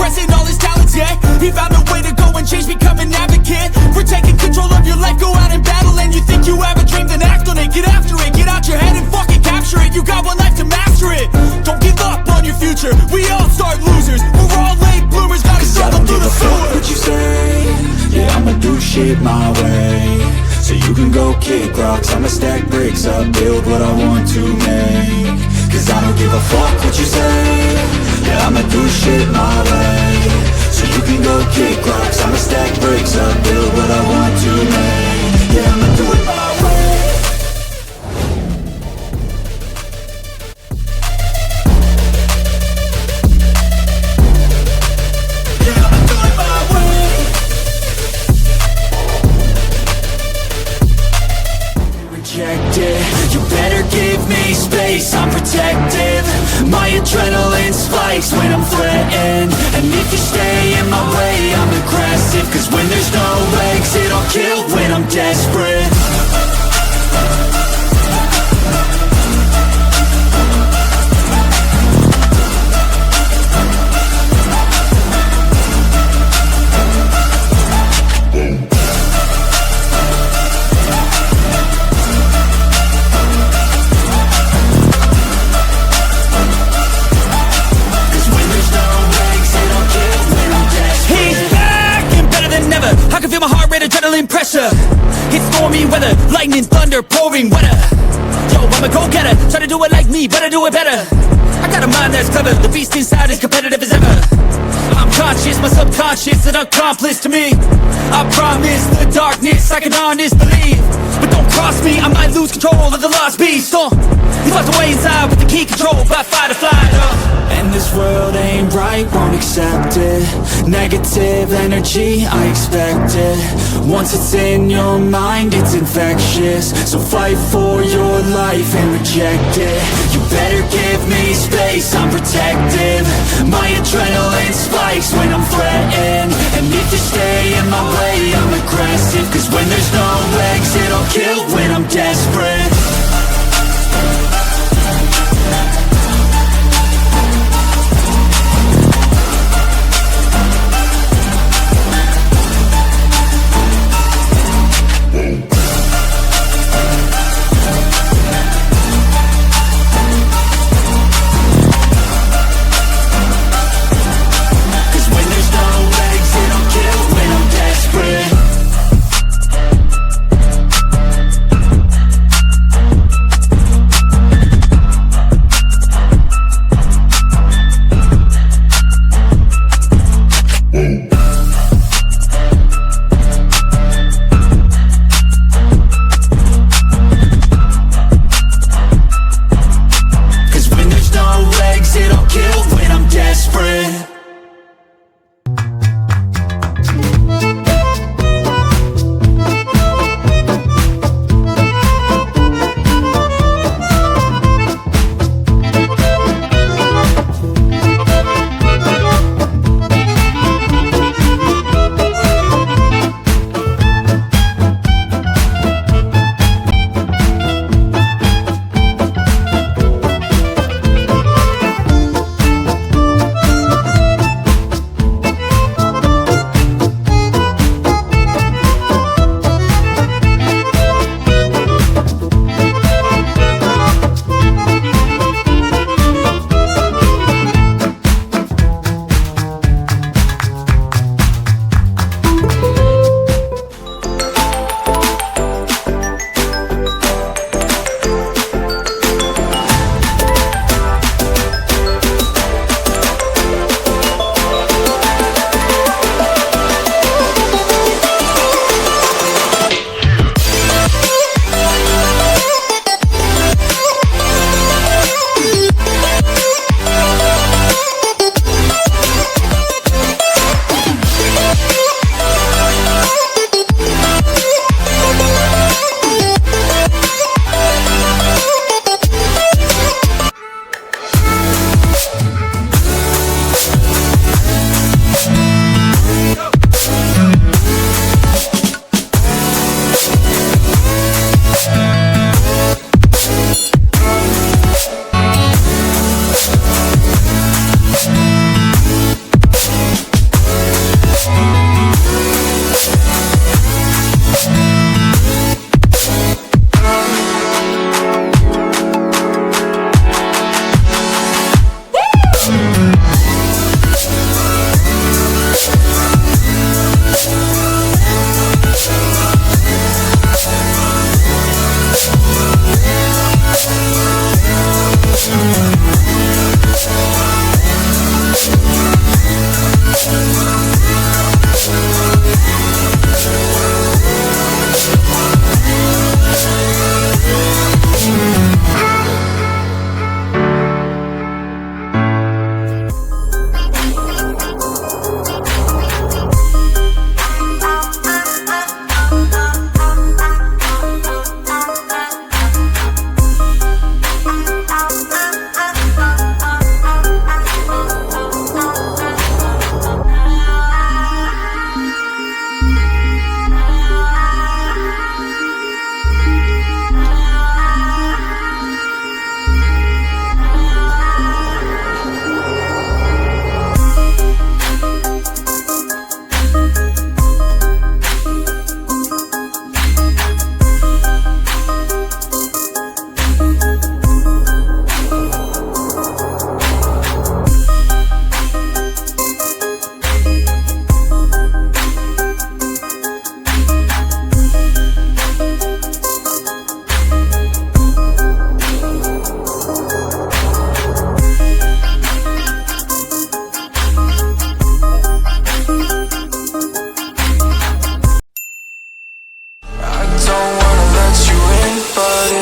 suppressing all his talents, yeah. He found a way to go and change, become an advocate for taking control of your life. Go out and battle, and you think you have a dream, then act on it. Get after it, get out your head and fucking capture it. You got one life to master it. Don't give up on your future. We all start losers. We're all late bloomers. Gotta struggle through the sewer. What you say? Yeah, I'ma do shit my way. So you can go kick rocks, I'ma stack bricks up, build what I want to make. Cause I don't give a fuck what you say. Yeah, I'ma do shit my way. So you can go kick rocks, I'ma stack bricks up, build what I want to make. Yeah, I'ma do it my way. Yeah, I'ma do it my way. Rejected, you better give me space, I'm protective. My adrenaline spikes when I'm threatened. And if you stay in my way, I'm aggressive. Cause when there's no exit, I'll kill when I'm desperate. Adrenaline pressure, it's stormy weather, lightning, thunder, pouring weather. Yo, I'm a go-getter, try to do it like me, but I do it better. I got a mind that's clever, the beast inside is competitive as ever. I'm conscious, my subconscious, an accomplice to me. I promise the darkness, I can honest believe. But don't cross me, I might lose control of the lost beast. He's locked away inside with the key control by fight or flight. And this world ain't right, won't accept it. Negative energy, I expect it. Once it's in your mind, it's infectious. So fight for your life and reject it. You better give me space, I'm protective. My adrenaline spikes when I'm threatened. And if you stay in my way, I'm aggressive. Cause when there's no exit, I'll kill when I'm desperate.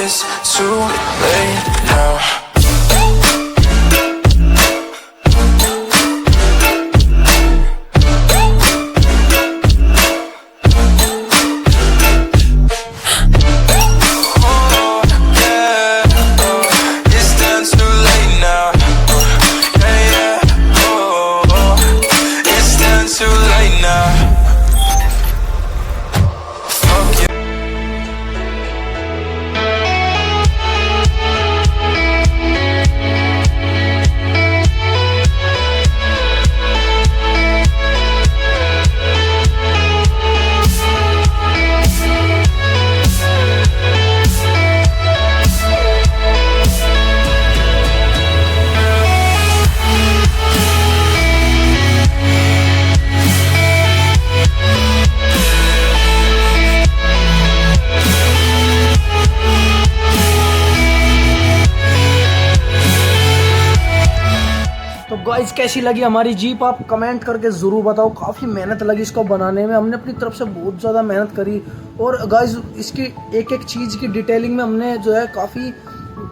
it's too late now. Guys कैसी लगी हमारी jeep आप comment करके ज़रूर बताओ। काफ़ी मेहनत लगी इसको बनाने में, हमने अपनी तरफ से बहुत ज़्यादा मेहनत करी। और गाइस इसकी एक एक चीज़ की डिटेलिंग में हमने जो है काफ़ी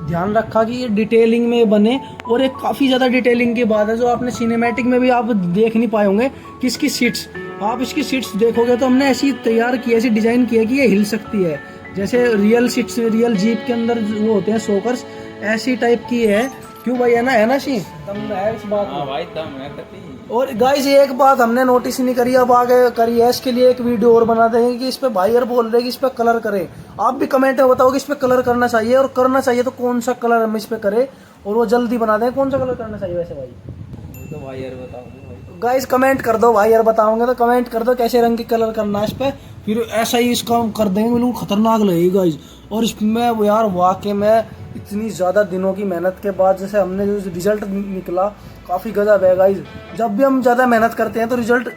ध्यान रखा कि ये डिटेलिंग में बने। और एक काफ़ी ज़्यादा डिटेलिंग की बात है जो आपने सिनेमैटिक में भी आप देख नहीं पाए होंगे कि इसकी सीट्स, आप इसकी सीट्स देखोगे तो हमने ऐसी तैयार की, ऐसी डिज़ाइन की है कि ये हिल सकती है, जैसे रियल सीट्स रियल जीप के अंदर वो होते हैं सोकर्स, ऐसी टाइप की है। क्यों भाई, है ना शी दम है इस बात में। भाई दम है कति। और गाइस एक बात हमने नोटिस नहीं करी, अब आगे करी है, इसके लिए एक वीडियो और बनाते हैं कि इस पे भाई यार बोल रहे कि इस पे कलर करें। आप भी कमेंट में बताओ कि इस पे कलर करना चाहिए, और करना चाहिए तो कौन सा कलर हम इस पे करें, और वो जल्दी बना दें। कौन सा कलर करना चाहिए वैसे भाई? तो भाई यार बताओ गाइस कमेंट कर दो, भाई यार बताओगे तो कमेंट कर दो कैसे रंग की कलर करना है इस पे, फिर ऐसा ही इसका हम कर देंगे, बिल्कुल खतरनाक लगेगी गाइस। और इसमें यार वाकई में इतनी ज़्यादा दिनों की मेहनत के बाद जैसे हमने जो रिजल्ट निकला काफ़ी गजब है गाइस। जब भी हम ज़्यादा मेहनत करते हैं तो रिजल्ट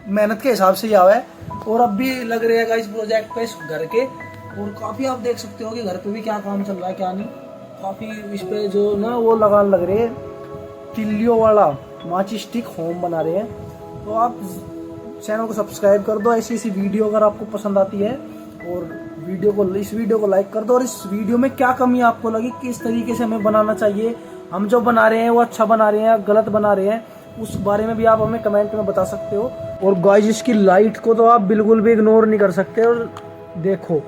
मेहनत के हिसाब से ही आवा है। और अब भी लग रहे हैं गाइस प्रोजेक्ट पे इस घर के, और काफ़ी आप देख सकते हो कि घर पे भी क्या काम चल रहा है क्या नहीं। काफ़ी इस पे जो ना वो लगान लग रहे हैं, तिल्लियों वाला माची स्टिक होम बना रहे हैं। तो आप चैनल को सब्सक्राइब कर दो, ऐसी ऐसी वीडियो अगर आपको पसंद आती है। और इस वीडियो को लाइक कर दो। और इस वीडियो में क्या कमी आपको लगी, किस तरीके से हमें बनाना चाहिए, हम जो बना रहे हैं वो अच्छा बना रहे हैं या गलत बना रहे हैं, उस बारे में भी आप हमें कमेंट में बता सकते हो। और गाइस इसकी लाइट को तो आप बिल्कुल भी इग्नोर नहीं कर सकते। और देखो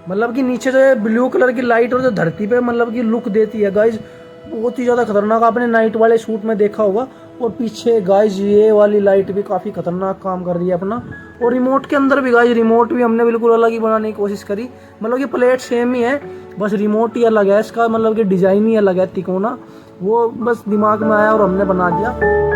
मतलब कि नीचे जो है ब्लू कलर की लाइट, और जो धरती पे मतलब कि लुक देती है गाइस, बहुत ही ज़्यादा खतरनाक। आपने नाइट वाले शूट में देखा होगा। और पीछे गाइस ये वाली लाइट भी काफ़ी खतरनाक काम कर रही है अपना। और रिमोट के अंदर भी गाइस, रिमोट भी हमने बिल्कुल अलग ही बनाने की कोशिश करी। मतलब कि प्लेट सेम ही है, बस रिमोट ही अलग है इसका, मतलब कि डिज़ाइन ही अलग है तिकोना। वो बस दिमाग में आया और हमने बना दिया।